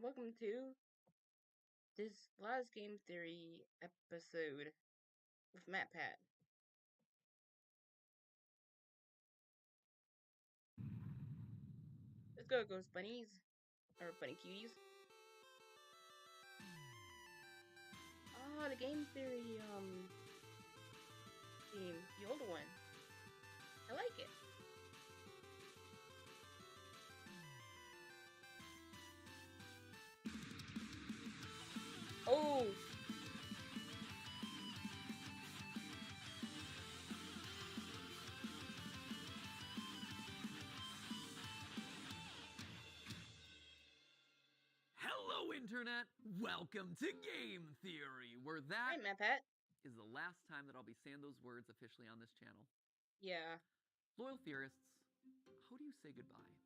welcome to this last game theory episode with Matt Pat. Let's go, Ghost Bunnies. Or Bunny Cuties. Oh, the game theory, theme. The older one. I like it. Oh! Hello, Internet! Welcome to Game Theory, where that Hi, Matt Pat. is the last time that I'll be saying those words officially on this channel. Yeah. Loyal theorists, how do you say goodbye?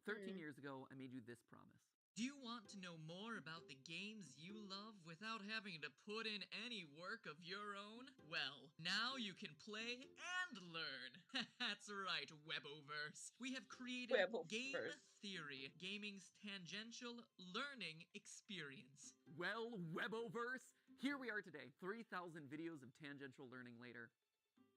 13 years ago, I made you this promise. Do you want to know more about the games you love without having to put in any work of your own? Well, now you can play and learn. That's right, Weboverse. We have created Game Weboverse. Theory, gaming's tangential learning experience. Well, Weboverse, here we are today, 3,000 videos of tangential learning later.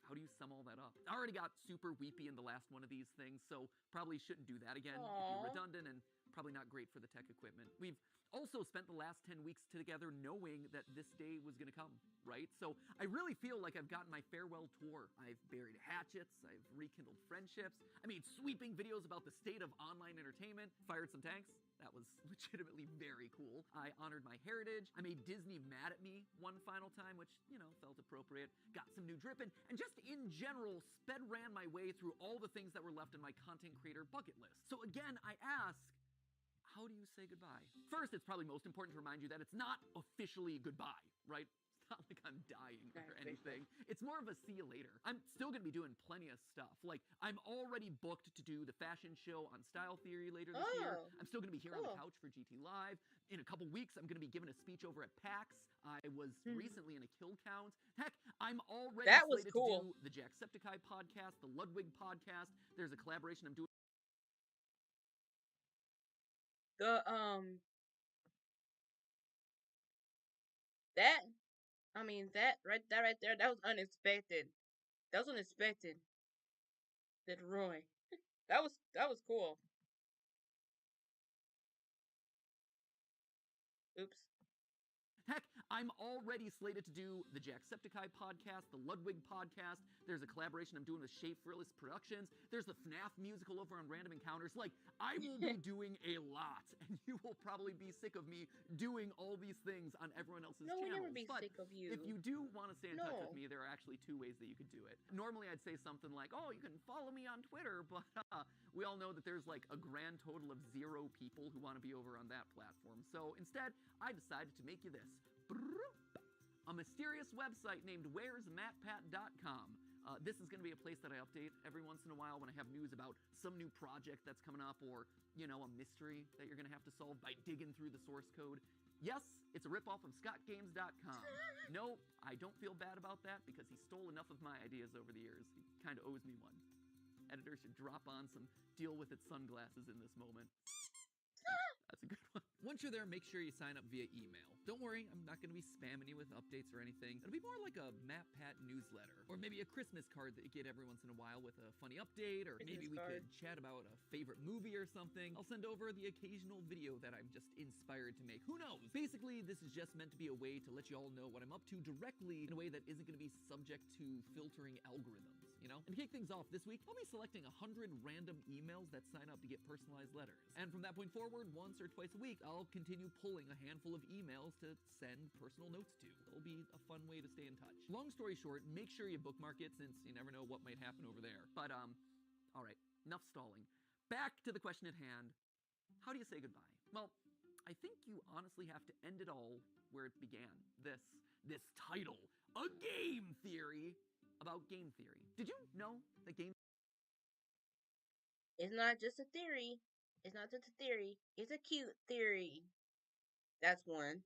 How do you sum all that up? I already got super weepy in the last one of these things, so probably shouldn't do that again. It'd be redundant and probably not great for the tech equipment. We've also spent the last 10 weeks together knowing that this day was gonna come, right? So I really feel like I've gotten my farewell tour. I've buried hatchets, I've rekindled friendships, I made sweeping videos about the state of online entertainment, fired some tanks. That was legitimately very cool. I honored my heritage. I made Disney mad at me one final time, which, felt appropriate. Got some new drip and just in general, ran my way through all the things that were left in my content creator bucket list. So again, I ask, how do you say goodbye? First, it's probably most important to remind you that it's not officially goodbye, right? It's not like I'm dying or anything. It's more of a see you later. I'm still gonna be doing plenty of stuff. Like, I'm already booked to do the fashion show on Style Theory later this year. I'm still gonna be here on the couch for GT Live. In a couple weeks, I'm gonna be giving a speech over at PAX. I was recently in a kill count. Heck, I'm already slated to do the Jacksepticeye podcast, the Ludwig podcast. There's a collaboration I'm doing. That right there, that was unexpected. That was unexpected. That Roy. That was cool. Oops. Heck, I'm already slated to do the Jacksepticeye podcast, the Ludwig podcast. There's a collaboration I'm doing with Shea Frillis Productions. There's the FNAF musical over on Random Encounters. Like, I will be doing a lot, and you will probably be sick of me doing all these things on everyone else's channels. No, we'll never be sick of you. If you do want to stay in touch with me, there are actually two ways that you could do it. Normally, I'd say something like, oh, you can follow me on Twitter, but we all know that there's like a grand total of 0 people who want to be over on that platform. So instead, I decided to make you this. A mysterious website named where'smattpat.com. This is going to be a place that I update every once in a while when I have news about some new project that's coming up or, a mystery that you're going to have to solve by digging through the source code. Yes, it's a ripoff of scottgames.com. No, I don't feel bad about that because he stole enough of my ideas over the years. He kind of owes me one. Editor should drop on some deal with it sunglasses in this moment. That's a good one. Once you're there, make sure you sign up via email. Don't worry, I'm not going to be spamming you with updates or anything. It'll be more like a Matt Pat newsletter. Or maybe a Christmas card that you get every once in a while with a funny update, or maybe we could chat about a favorite movie or something. I'll send over the occasional video that I'm just inspired to make. Who knows? Basically, this is just meant to be a way to let you all know what I'm up to directly in a way that isn't going to be subject to filtering algorithms, And to kick things off this week, I'll be selecting 100 random emails that sign up to get personalized letters. And from that point forward, once or twice a week, I'll continue pulling a handful of emails to send personal notes to. It'll be a fun way to stay in touch. Long story short, make sure you bookmark it since you never know what might happen over there. But, all right, enough stalling. Back to the question at hand. How do you say goodbye? Well, I think you honestly have to end it all where it began. This title, A Game Theory about game theory. Did you know that game It's not just a theory. It's not just a theory. It's a cute theory. That's one.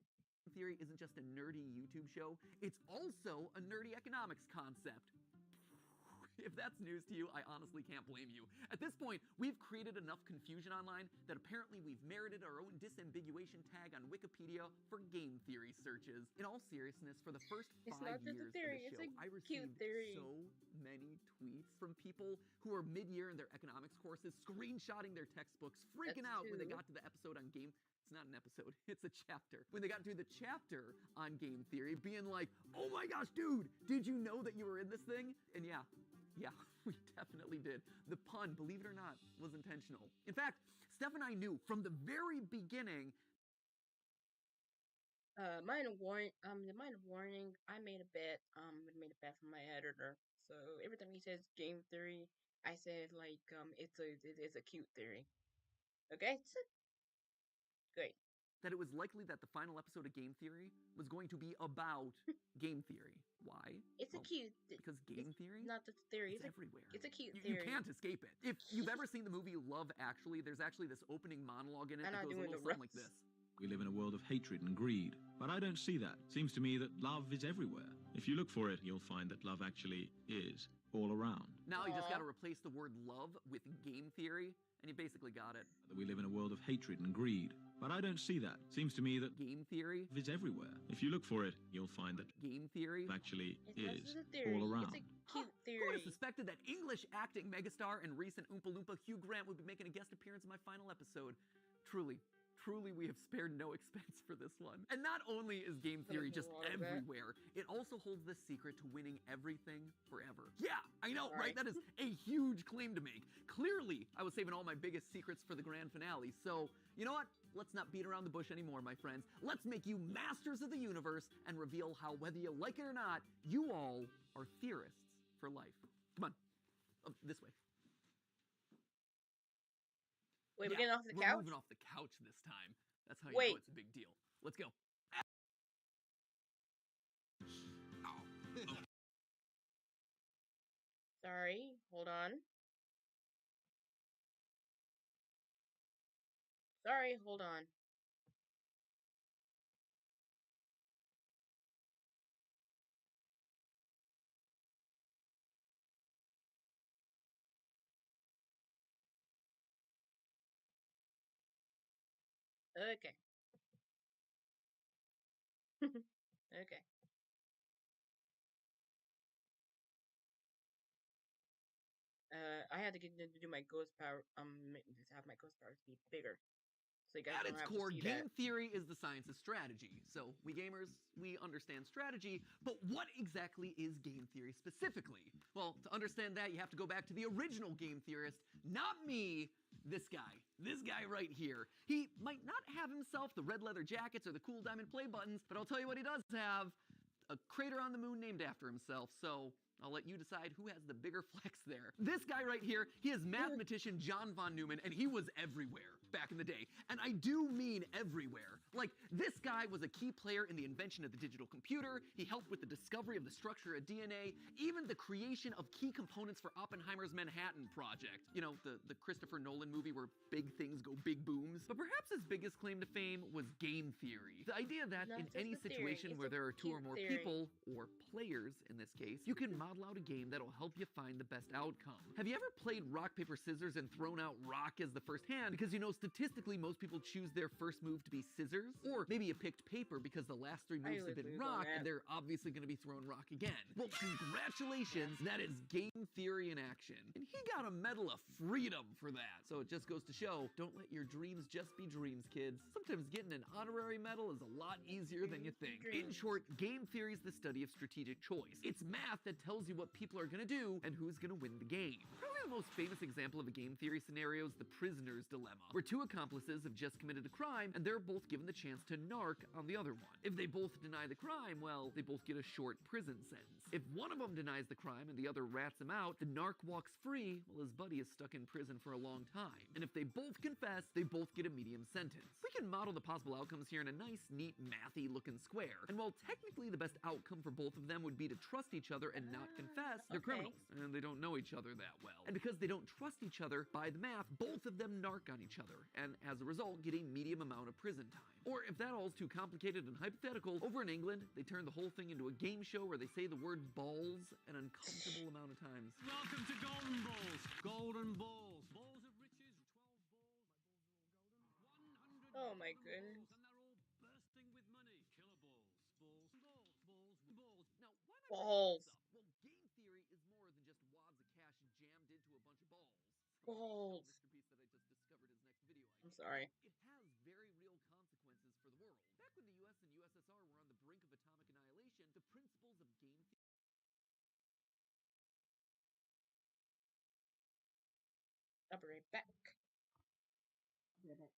Theory isn't just a nerdy YouTube show. It's also a nerdy economics concept. If that's news to you, I honestly can't blame you. At this point, we've created enough confusion online that apparently we've merited our own disambiguation tag on Wikipedia for game theory searches. In all seriousness, for the first It's 5 not just a years of theory, the it's show, a I cute received theory. so many tweets from people who are mid-year in their economics courses, screenshotting their textbooks, freaking That's out when they true. got to the episode on game. It's not an episode, it's a chapter. When they got to the chapter on game theory, being like, oh my gosh, dude, did you know that you were in this thing? And yeah, we definitely did. The pun, believe it or not, was intentional. In fact, Steph and I knew from the very beginning. Minor warning. The minor warning. I made a bet. Made a bet from my editor. So every time he says game theory, I said like it's a cute theory. Okay, great. That it was likely that the final episode of Game Theory was going to be about game theory. Why? It's Well, a cute. because game theory, Not just a theory. it's everywhere. It's a cute You theory. can't escape it. If you've ever seen the movie Love Actually, there's actually this opening monologue in it I'm that not goes a doing little the something like rest. this. We live in a world of hatred and greed, but I don't see that. Seems to me that love is everywhere. If you look for it, you'll find that love actually is all around. Now you just Aw. got to replace the word love with game theory, and you basically got it. That we live in a world of hatred and greed, but I don't see that. Seems to me that Game theory, love is everywhere. If you look for it, you'll find that game theory. love actually It's not is just a theory. all around. It's a cute Who would have theory. suspected that English acting megastar and recent Oompa Loompa Hugh Grant would be making a guest appearance in my final episode? Truly, we have spared no expense for this one. And not only is game theory There's just a lot of that. everywhere, it also holds the secret to winning everything forever. Yeah, I know, right? Right. That is a huge claim to make. Clearly, I was saving all my biggest secrets for the grand finale. So, you know what? Let's not beat around the bush anymore, my friends. Let's make you masters of the universe and reveal how, whether you like it or not, you all are theorists for life. Come on. This way. Wait, we're Yeah, getting off the we're couch? moving off the couch this time. That's how you Wait. know it's a big deal. Let's go. Sorry, hold on. Sorry, hold on. Okay. Okay. I had to get to do my ghost power. Just have my ghost powers be bigger, so you guys At don't its have core, to see game that. theory is the science of strategy. So, we gamers, we understand strategy, but what exactly is game theory specifically? Well, to understand that, you have to go back to the original game theorist, not me, this guy. This guy right here. He might not have himself the red leather jackets or the cool diamond play buttons, but I'll tell you what he does have: a crater on the moon named after himself, so I'll let you decide who has the bigger flex there. This guy right here, he is mathematician John von Neumann, and he was everywhere back in the day. And I do mean everywhere. Like, this guy was a key player in the invention of the digital computer. He helped with the discovery of the structure of DNA, even the creation of key components for Oppenheimer's Manhattan Project. You know, the Christopher Nolan movie where big things go big booms. But perhaps his biggest claim to fame was game theory. The idea that Not in just any a theory, situation it's where a there are two or cute more theory. people, or players in this case, you can model out a game that'll help you find the best outcome. Have you ever played rock, paper, scissors and thrown out rock as the first hand? Because you know, statistically, most people choose their first move to be scissors. Or maybe you picked paper because the last three moves have usually been lose on rock and that. they're obviously going to be throwing rock again. Well, congratulations, that is game theory in action. And he got a Medal of Freedom for that. So it just goes to show, don't let your dreams just be dreams, kids. Sometimes getting an honorary medal is a lot easier than you think. In short, game theory is the study of strategic choice. It's math that tells you what people are going to do and who's going to win the game. Probably the most famous example of a game theory scenario is the prisoner's dilemma, where two accomplices have just committed a crime and they're both given the chance to narc on the other one. If they both deny the crime, well, they both get a short prison sentence. If one of them denies the crime and the other rats him out, the narc walks free while his buddy is stuck in prison for a long time. And if they both confess, they both get a medium sentence. We can model the possible outcomes here in a nice, neat, mathy looking square. And while technically the best outcome for both of them would be to trust each other and not confess, they're okay. criminals and they don't know each other that well. And because they don't trust each other, by the math, both of them narc on each other, and as a result, get a medium amount of prison time. Or if that all's too complicated and hypothetical, over in England, they turn the whole thing into a game show where they say the word balls an uncomfortable amount of times. Welcome to Golden Balls. Golden Balls. Balls of riches, 12 balls. My balls are all golden. 100 Oh my golden goodness. balls, and they're all bursting with money. Killer balls. Balls. Balls. Balls. Balls. Now, why am I bringing Balls. this up? Well, game theory is more than just wads of cash jammed into a bunch of balls. So Balls. tell Mr. Beast that I just discovered his next video idea. I'm sorry. It has very real consequences for the world. Back when the US and USSR were on the brink of atomic annihilation, the principles of game theory. I'll be right back. I'll be right back.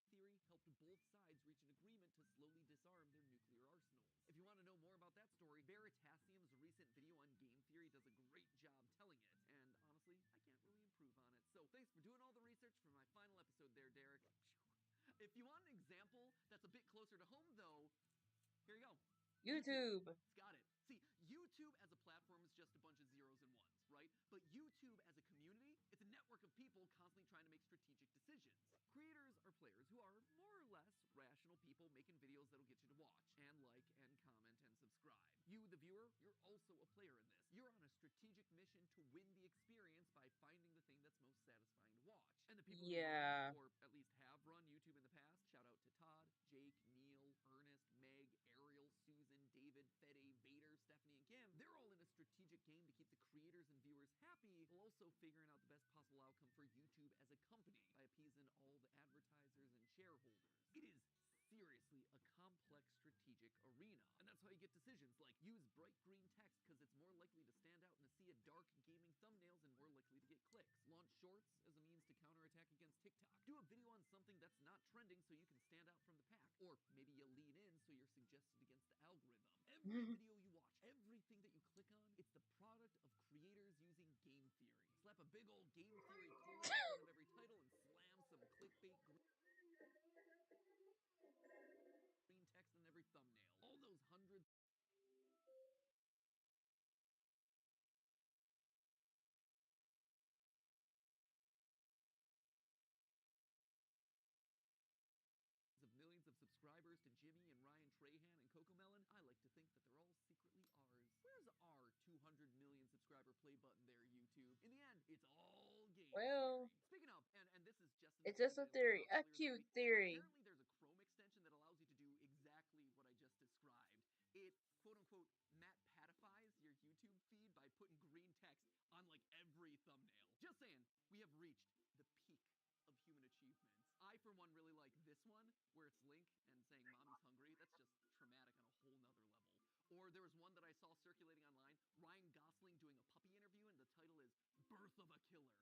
Theory helped both sides reach an agreement to slowly disarm their nuclear arsenals. If you want to know more about that story, Veritasium's recent video on game theory does a great job telling it. And honestly, I can't really improve on it. So thanks for doing all the research for my final episode there, Derek. If you want an example that's a bit closer to home, though, here you go. YouTube. It's got it. See, YouTube as a platform is just a bunch of zeros and ones, right? But YouTube as a community, it's a network of people constantly trying to make strategic decisions. Creators are players who are more or less rational people making videos that'll get you to watch and like and comment and subscribe. You, the viewer, you're also a player in this. You're on a strategic mission to win the experience by finding the thing that's most satisfying to watch. And the people who Yeah. run, or at least have run YouTube in the past, shout out to Todd, Jake, Neil, Ernest, Meg, Ariel, Susan, David, Fede, Vader, Stephanie, and Kim, they're all in a strategic game to keep the creators and viewers happy, while also figuring out the best possible outcome for YouTube as a company by appeasing all the advertisers and shareholders. It is seriously a complex strategic arena. And that's how you get decisions like use bright green text because it's more likely to stand out in a sea of dark gaming thumbnails and more likely to get clicks. Launch shorts as a means to counterattack against TikTok. Do a video on something that's not trending so you can stand out from the pack. Or maybe you lean in so you're suggested against the algorithm. Every video you watch, everything that you click on, it's the product of creators using game theory. Slap a big old game theory colon in front of every title and slam some clickbait green text in every thumbnail. All those hundreds of millions of subscribers to Jimmy and Ryan Trahan and Cocomelon, I like to think that they're all secretly ours. Where's our 200 million subscriber play button there, YouTube? In the end, it's all game Well, theory. Speaking of, and this is just an it's just a theory. A cute theory. apparently there's a Chrome extension that allows you to do exactly what I just described. It quote-unquote Matt Patifies your YouTube feed by putting green text on like every thumbnail. Just saying, we have reached the peak of human achievements. I, for one, really like this one, where it's Link and saying mommy's hungry. That's just traumatic on a whole nother level. Or there was one that I saw circulating online, Ryan Gosling doing a puppy interview, and the title is Birth of a Killer.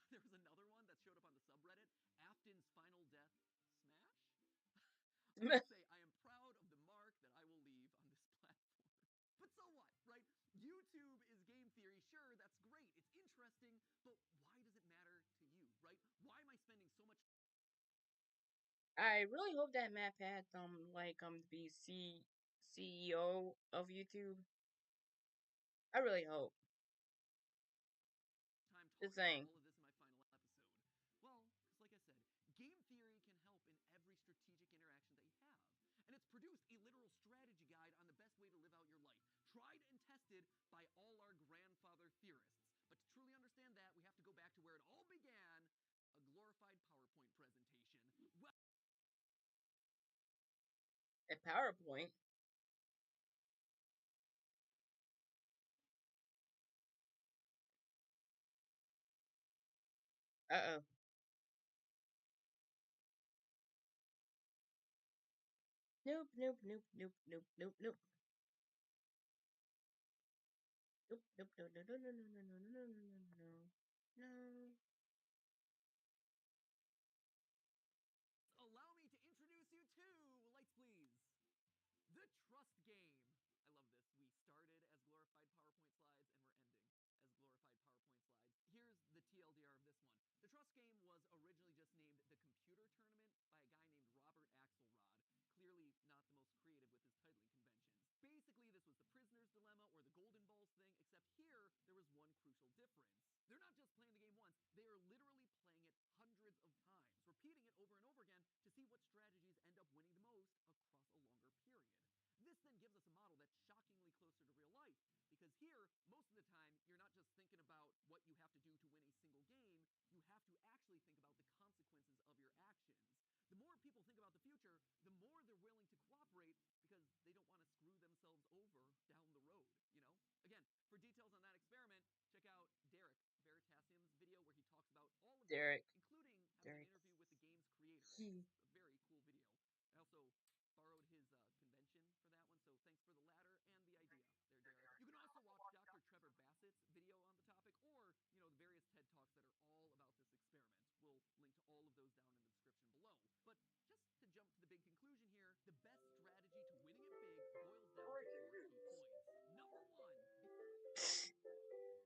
There was another one that showed up on the subreddit, Afton's Final Death Smash? I would say I am proud of the mark that I will leave on this platform. But so what, right? YouTube is game theory. Sure, that's great. It's interesting, but why does it matter to you, right? Why am I spending so much I really hope that Matt Pat to be CEO of YouTube. I really hope. time Just talking saying. about all of this in my final episode? Well, it's like I said, game theory can help in every strategic interaction that you have. And it's produced a literal strategy guide on the best way to live out your life, tried and tested by all our grandfather theorists. But to truly understand that, we have to go back to where it all began, a glorified PowerPoint presentation. Well, A PowerPoint. Uh-oh. Nope, nope, nope, nope, nope, nope, nope. Nope, nope, no, no, no, no, no, no, no, no, no, no, no, no. Allow me to introduce you to, lights please, the trust game. I love this. We started as glorified PowerPoint slides and we're ending as glorified PowerPoint slides. Here's the TLDR of this one. The trust game was originally just named the Computer Tournament by a guy named Robert Axelrod. Clearly not the most creative with his titling conventions. Basically, this was the prisoner's dilemma or the golden balls thing, except here there was one crucial difference. They're not just playing the game once, they are literally playing it hundreds of times, repeating it over and over again to see what strategies end up winning the most across a longer period. This then gives us a model that's shockingly closer to real life, because here, most of the time, you're not just thinking about what you have to do to win a single game, you have to actually think about the consequences of your actions. The more people think about the future, the more they're willing to cooperate because they don't want to screw themselves over down the road, you know? Again, for details on that experiment, check out Derek Veritasium's video where he talks about all of this, Derek. including having Derek. an interview with the game's creator. He. It's a very cool video. I also borrowed his convention for that one, so thanks for the ladder and the idea there, Derek. You can also watch Dr. Trevor Bassett's video on the topic, or, you know, the various TED Talks that are all about this experiment. We'll link to all of those down in the description below. But just to jump to the big conclusion here, the best strategy to winning it big boils down to 4 key points. Number 1,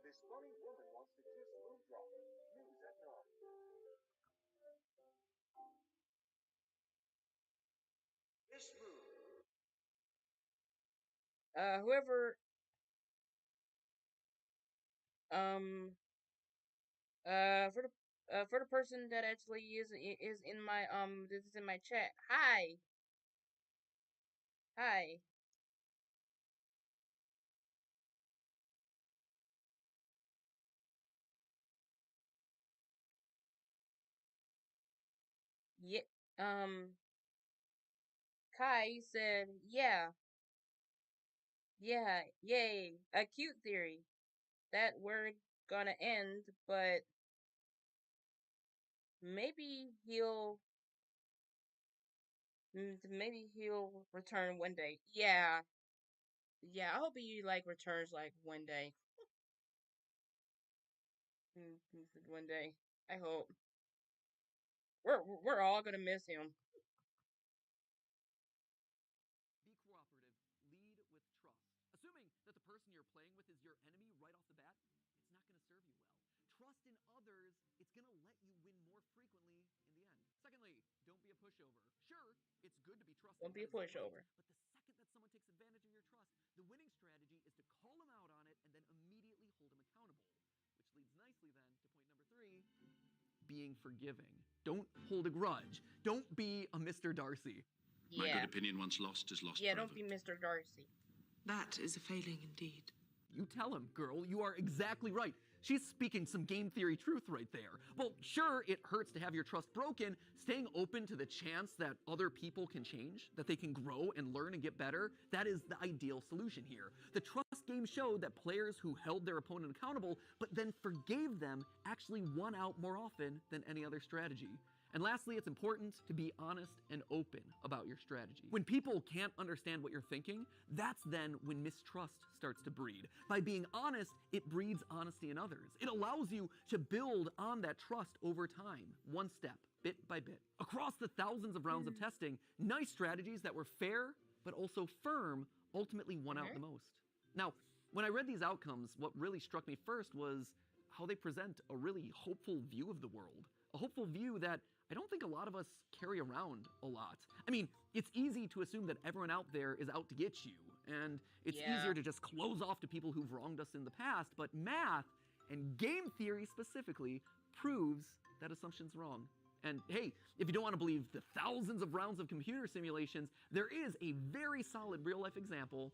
This funny woman wants to kiss Moondrop. News at 9. This move. Whoever, um, for the person that actually is in my, this is in my chat. Hi. Hi. Yeah, um, Kai said, yeah, yeah, yay, a cute theory that we're gonna end, but maybe maybe he'll return one day. Yeah, yeah, I hope he like returns like one day. One day, I hope. We're all gonna miss him. be cooperative, lead with trust. Assuming that the person you're playing with is your enemy right off the bat, it's not going to serve you well. Trust in others, it's going to let you win more frequently in the end. Secondly, don't be a pushover. Sure, it's good to be trusted, Don't be a that is great, pushover. but the second that someone takes advantage of your trust, the winning strategy is to call them out on it and then immediately hold them accountable. Which leads nicely then to point number 3, being forgiving. Don't hold a grudge. Don't be a Mr. Darcy. My good Yeah, opinion once lost is lost yeah. forever. Don't be Mr. Darcy. That is a failing indeed. You tell him, girl, you are exactly right. She's speaking some game theory truth right there. Well, sure, it hurts to have your trust broken. Staying open to the chance that other people can change, that they can grow and learn and get better, that is the ideal solution here. The trust game showed that players who held their opponent accountable, but then forgave them, actually won out more often than any other strategy. And lastly, it's important to be honest and open about your strategy. When people can't understand what you're thinking, that's then when mistrust starts to breed. By being honest, it breeds honesty in others. It allows you to build on that trust over time, one step, bit by bit. Across the thousands of rounds of testing, nice strategies that were fair but also firm ultimately won out the most. Now, when I read these outcomes, what really struck me first was how they present a really hopeful view of the world. A hopeful view that I don't think a lot of us carry around a lot. I mean, it's easy to assume that everyone out there is out to get you, and it's Yeah. easier to just close off to people who've wronged us in the past, but math, and game theory specifically, proves that assumption's wrong. And hey, if you don't want to believe the thousands of rounds of computer simulations, there is a very solid real-life example: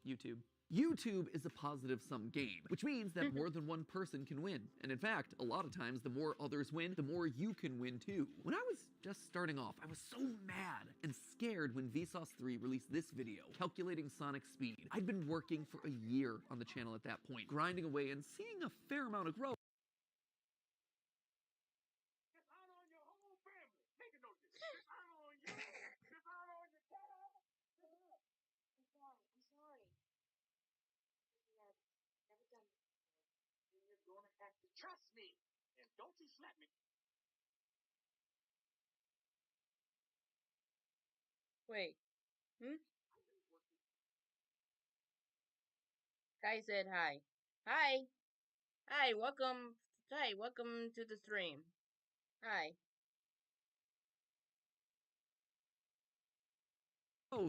YouTube. YouTube is a positive-sum game, which means that more than one person can win. And in fact, a lot of times, the more others win, the more you can win too. When I was just starting off, I was so mad and scared when Vsauce 3 released this video, calculating Sonic's speed. I'd been working for a year on the channel at that point, grinding away and seeing a fair amount of growth. Dishonor on your whole family. Make a note of this. Dishonor on you. Dishonor on your dad. I'm sorry. Yeah, never done it. You're gonna have to trust me. And don't you slap me. Wait. Kai said hi. Hi. Hi, welcome. Hi, welcome to the stream. Hi.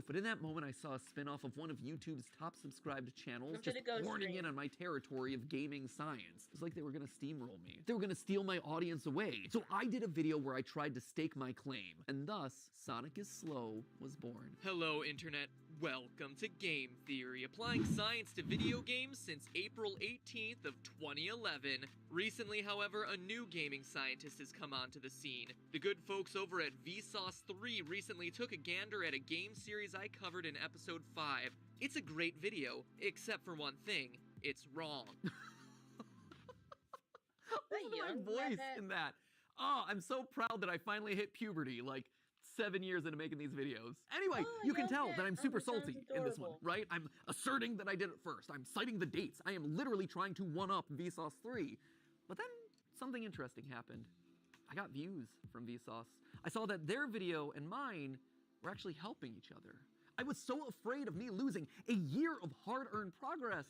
But in that moment, I saw a spin-off of one of YouTube's top subscribed channels Come to just the ghost horning stream. in on my territory of gaming science. It was like they were gonna steamroll me. They were gonna steal my audience away. So I did a video where I tried to stake my claim, and thus, Sonic is Slow was born. Hello, Internet. Welcome to Game Theory, applying science to video games since April 18th of 2011. Recently, however, a new gaming scientist has come onto the scene. The good folks over at Vsauce 3 recently took a gander at a game series I covered in episode 5. It's a great video, except for one thing. It's wrong. Listen to young, my voice that- in that. Oh, I'm so proud that I finally hit puberty, like 7 years into making these videos. Anyway, Oh, you can young tell cat. that I'm Oh, super that sounds salty in this one, adorable. right? I'm asserting that I did it first. I'm citing the dates. I am literally trying to one-up Vsauce 3. But then something interesting happened. I got views from Vsauce. I saw that their video and mine were actually helping each other. I was so afraid of me losing a year of hard-earned progress.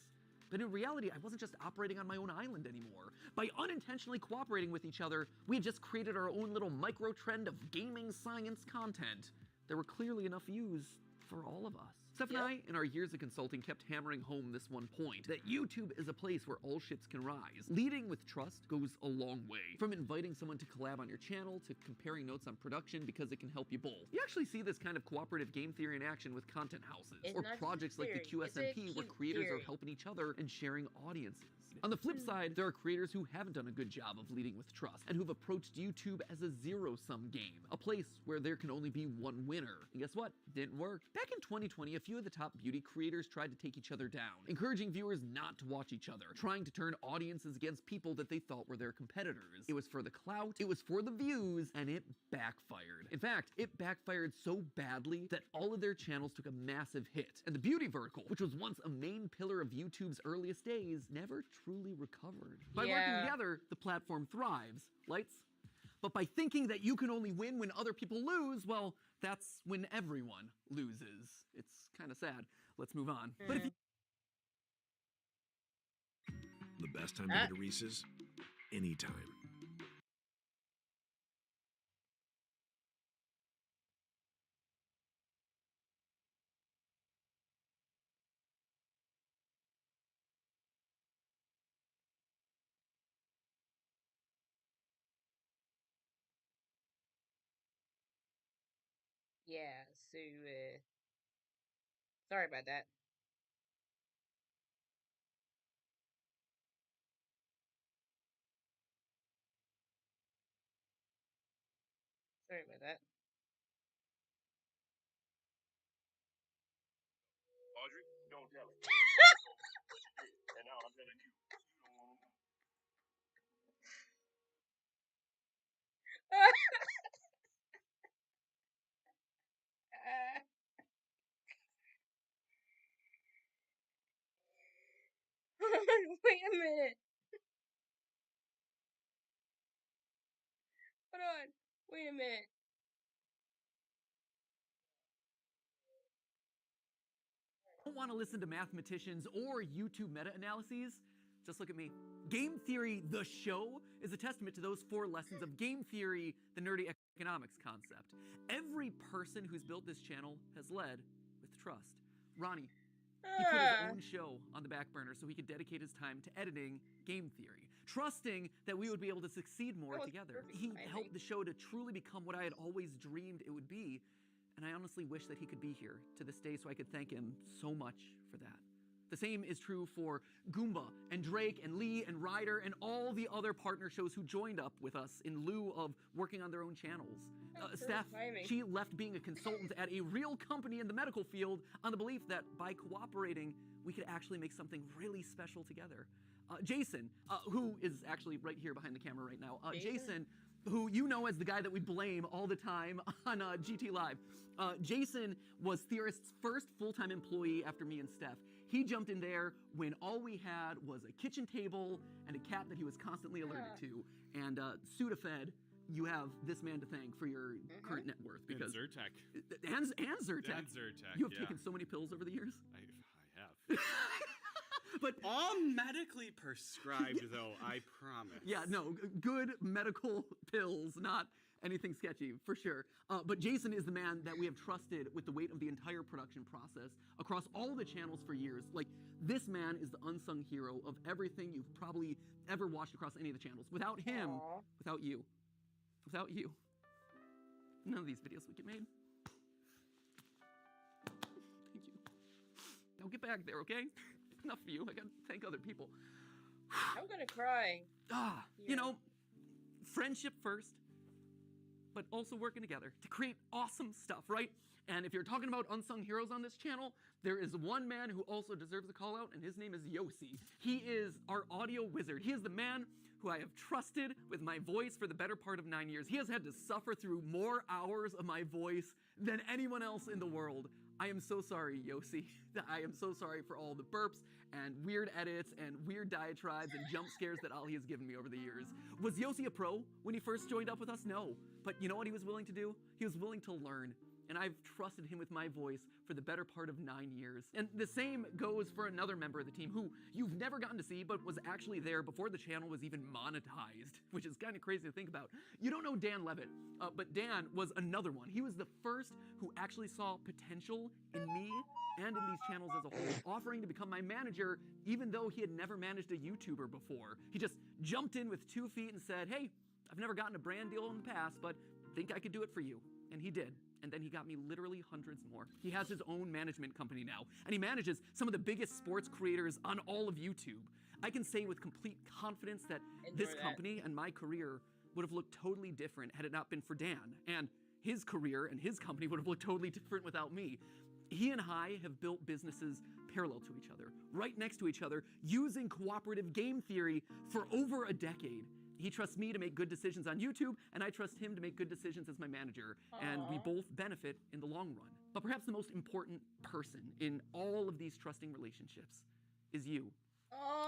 But in reality, I wasn't just operating on my own island anymore. By unintentionally cooperating with each other, we had just created our own little micro-trend of gaming science content. There were clearly enough views for all of us. Steph and I, in our years of consulting, kept hammering home this one point, that YouTube is a place where all ships can rise. Leading with trust goes a long way. From inviting someone to collab on your channel, to comparing notes on production because it can help you both. You actually see this kind of cooperative game theory in action with content houses, It's or not just projects like the theory, it's a QSMP where cute creators are theory. helping each other and sharing audiences. On the flip side, there are creators who haven't done a good job of leading with trust, and who've approached YouTube as a zero-sum game, a place where there can only be one winner. And guess what? Didn't work. Back in 2020, a few of the top beauty creators tried to take each other down, encouraging viewers not to watch each other, trying to turn audiences against people that they thought were their competitors. It was for the clout, it was for the views, and it backfired. In fact, it backfired so badly that all of their channels took a massive hit, and the beauty vertical, which was once a main pillar of YouTube's earliest days, never truly recovered. By working Yeah. together, the platform thrives. Lights? But by thinking that you can only win when other people lose, well, that's when everyone loses. It's kind of sad. Let's move on. But if you The best time to go to Reese's? Anytime. Yeah, so, sorry about that. Sorry about that. Audrey, don't tell it. And now I'm telling you, you don't want to know. Wait a minute. Hold on. Wait a minute. don't want to listen to mathematicians or YouTube meta-analyses, just look at me. Game Theory, the show, is a testament to those 4 lessons of game theory, the nerdy economics concept. Every person who's built this channel has led with trust. Ronnie, he put his own show on the back burner so he could dedicate his time to editing Game Theory, trusting that we would be able to succeed more That was together. perfect He timing. helped the show to truly become what I had always dreamed it would be, and I honestly wish that he could be here to this day so I could thank him so much for that. The same is true for Goomba and Drake and Lee and Ryder and all the other partner shows who joined up with us in lieu of working on their own channels. Steph, she left being a consultant at a real company in the medical field on the belief that by cooperating, we could actually make something really special together. Jason, who is actually right here behind the camera right now. Jason, who you know as the guy that we blame all the time on GT Live. Jason was Theorist's first full-time employee after me and Steph. He jumped in there when all we had was a kitchen table and a cat that he was constantly allergic to. And Sudafed, you have this man to thank for your current net worth. Because and Zyrtec. And Zyrtec. And Zyrtec, you have taken so many pills over the years. I have. But all medically prescribed, though, I promise. Yeah, no, good medical pills, not anything sketchy, for sure. But Jason is the man that we have trusted with the weight of the entire production process across all the channels for years. Like, this man is the unsung hero of everything you've probably ever watched across any of the channels. Without him, without you, none of these videos would get made. Thank you. Now get back there, okay? Enough of you. I gotta thank other people. I'm gonna cry. You know, friendship first, but also working together to create awesome stuff, right? And if you're talking about unsung heroes on this channel, there is one man who also deserves a call out, and his name is Yossi. He is our audio wizard. He is the man who I have trusted with my voice for the better part of 9 years. He has had to suffer through more hours of my voice than anyone else in the world. I am so sorry, Yossi. I am so sorry for all the burps and weird edits and weird diatribes and jump scares that Ali has given me over the years. Was Yossi a pro when he first joined up with us? No. But you know what he was willing to do? He was willing to learn. And I've trusted him with my voice for the better part of 9 years. And the same goes for another member of the team who you've never gotten to see, but was actually there before the channel was even monetized, which is kind of crazy to think about. You don't know Dan Levitt, but Dan was another one. He was the first who actually saw potential in me and in these channels as a whole, offering to become my manager, even though he had never managed a YouTuber before. He just jumped in with 2 feet and said, hey, I've never gotten a brand deal in the past, but think I could do it for you. And he did. And then he got me literally hundreds more. He has his own management company now, and he manages some of the biggest sports creators on all of YouTube. I can say with complete confidence that this company and my career would have looked totally different had it not been for Dan. And his career and his company would have looked totally different without me. He and I have built businesses parallel to each other, right next to each other, using cooperative game theory for over a decade. He trusts me to make good decisions on YouTube, and I trust him to make good decisions as my manager. And we both benefit in the long run. But perhaps the most important person in all of these trusting relationships is you.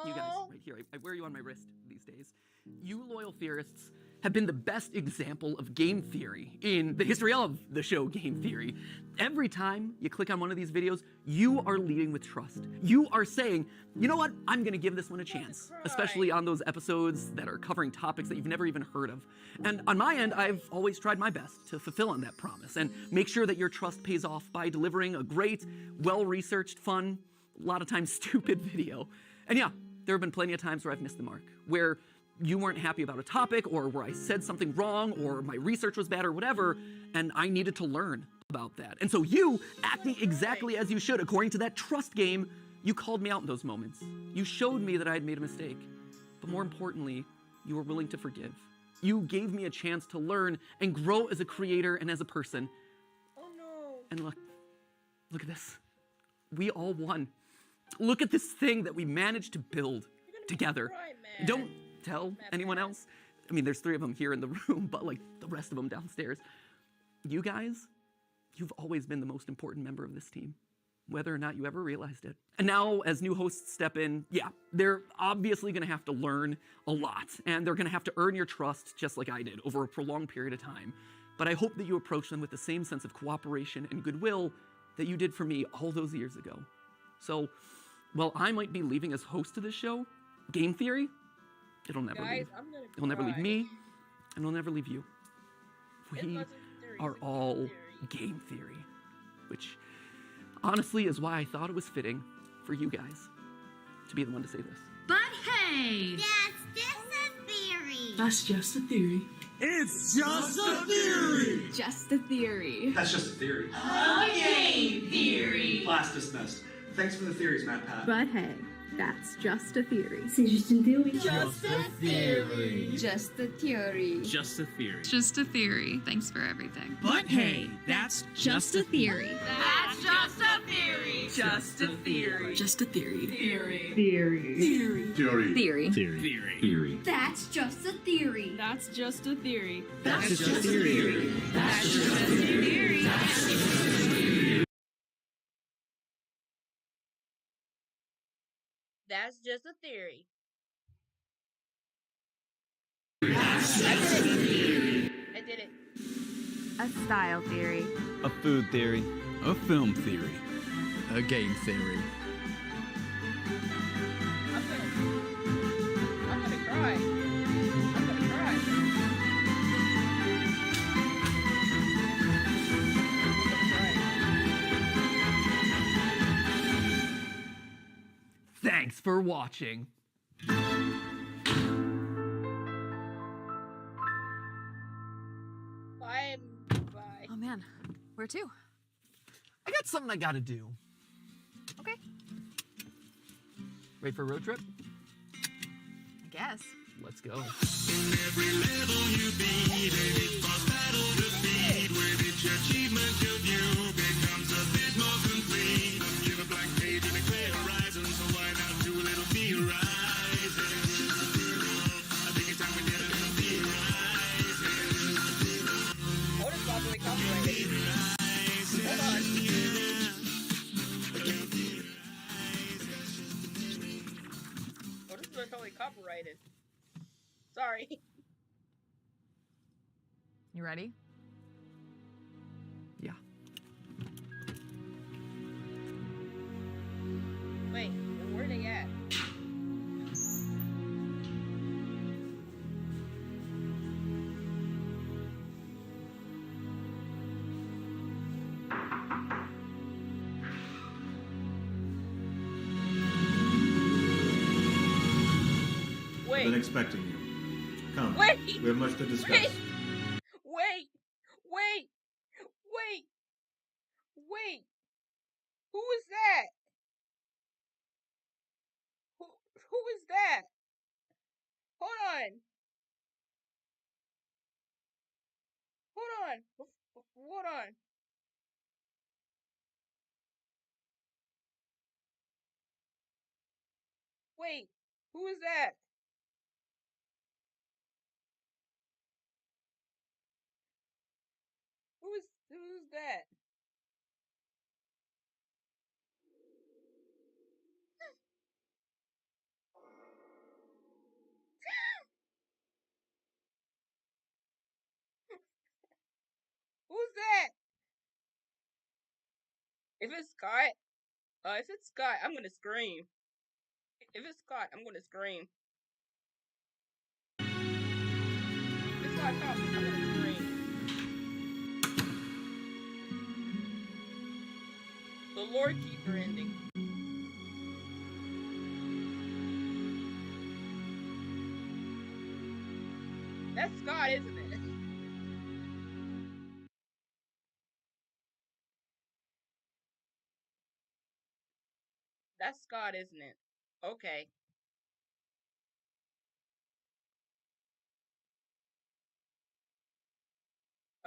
You guys, right here. I wear you on my wrist these days. You loyal theorists have been the best example of game theory in the history of the show Game Theory. Every time you click on one of these videos, you are leading with trust. You are saying, you know what, I'm gonna give this one a chance, especially on those episodes that are covering topics that you've never even heard of. And on my end, I've always tried my best to fulfill on that promise and make sure that your trust pays off by delivering a great, well-researched, fun, a lot of times stupid video. And yeah, there have been plenty of times where I've missed the mark, where you weren't happy about a topic, or where I said something wrong, or my research was bad, or whatever, and I needed to learn about that. And so you, acting exactly as you should, according to that trust game, you called me out in those moments. You showed me that I had made a mistake. But more importantly, you were willing to forgive. You gave me a chance to learn and grow as a creator and as a person. Oh no. And look at this. We all won. Look at this thing that we managed to build together. Don't tell anyone else. I mean, there's 3 of them here in the room, but like the rest of them downstairs. You guys, you've always been the most important member of this team, whether or not you ever realized it. And now, as new hosts step in, yeah, they're obviously gonna have to learn a lot, and they're gonna have to earn your trust just like I did over a prolonged period of time. But I hope that you approach them with the same sense of cooperation and goodwill that you did for me all those years ago. So, while I might be leaving as host of this show, Game Theory, it'll never leave. It'll never leave me, and it'll never leave you. We are all Game Theory, which honestly is why I thought it was fitting for you guys to be the one to say this. But hey! That's just a theory! That's just a theory. It's just a theory! Just a theory. That's just a theory. A game theory! Class dismissed. Thanks for the theories, Matt Pat. But hey, that's just a theory. C'est juste une théorie. Just a theory. Just a theory. Just a theory. Just a theory. Thanks for everything. But hey, that's just a theory. That's just a theory. Just a theory. Just a theory. Theory. Theory. Theory. Theory. Theory. Theory. That's just a theory. That's just a theory. That's just a theory. That's just a theory. That's just a theory. I did it. A style theory. A food theory. A film theory. A game theory. I'm gonna cry. I'm gonna cry. Thanks for watching. Bye. Bye. Oh man, where to? I got something I gotta do. Okay, Ready for a road trip? I guess. Let's go. Every level you beat, and each boss battle defeat, with each achievement of you becomes a bit more complete. Give a blank page and a clear horizon, so why not do a little theorizing? I think it's time we did a little theorizing. What is probably copyrighted? Hold on. Oh, this is totally copyrighted. Sorry. You ready? Yeah. Wait, where are they at? Been expecting you. Come. Wait! We have much to discuss. Wait! Wait! Wait! Wait! Wait! Who is that? Who is that? Hold on. Hold on. Hold on. Wait. Who is that? Who's that? Who's that? If it's Scott, I'm gonna scream. If it's Scott, I'm gonna scream. If it's Scott talking, I'm gonna scream. The Lord Keeper ending. That's Scott, isn't it? That's Scott, isn't it? Okay.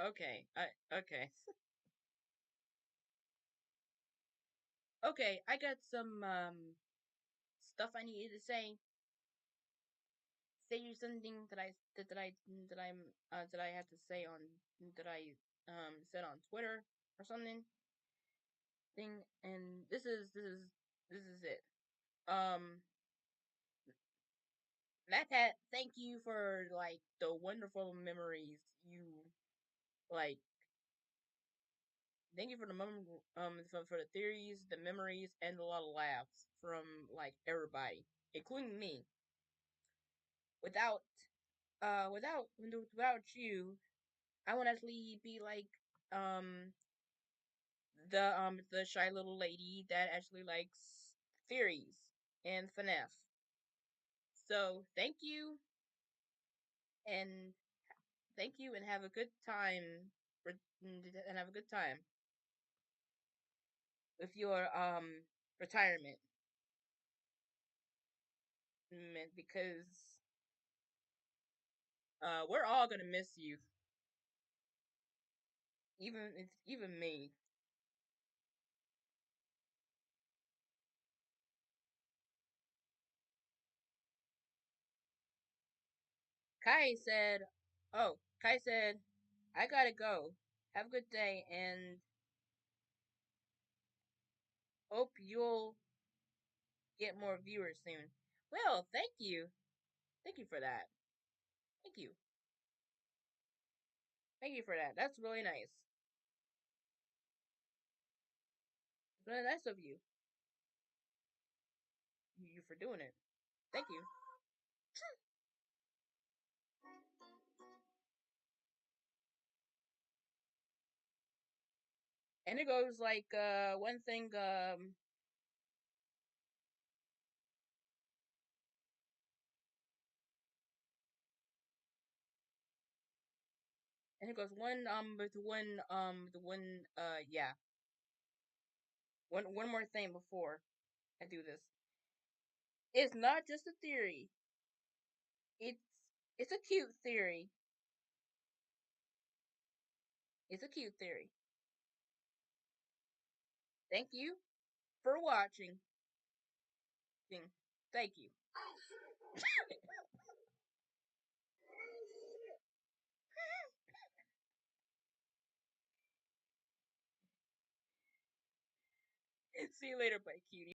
Okay. Okay. Okay, I got some stuff I needed to say. Say you something that I had to say on that I said on Twitter or something thing, and this is it. Matt, thank you for like the wonderful memories you like. Thank you for the for the theories, the memories, and a lot of laughs from like everybody, including me. Without without you, I would actually be like the shy little lady that actually likes theories and FNAF. So and thank you and have a good time and have a good time with your retirement. Because we're all gonna miss you. Even me. Kai said, I gotta go. Have a good day and hope you'll get more viewers soon. Well, thank you. Thank you for that. Thank you. Thank you for that. That's really nice. Really nice of you. You for doing it. Thank you. And it goes like one thing and it goes one yeah. One more thing before I do this. It's not just a theory. It's it's a cute theory. It's a cute theory. Thank you for watching. Thank you. See you later, bye cutie.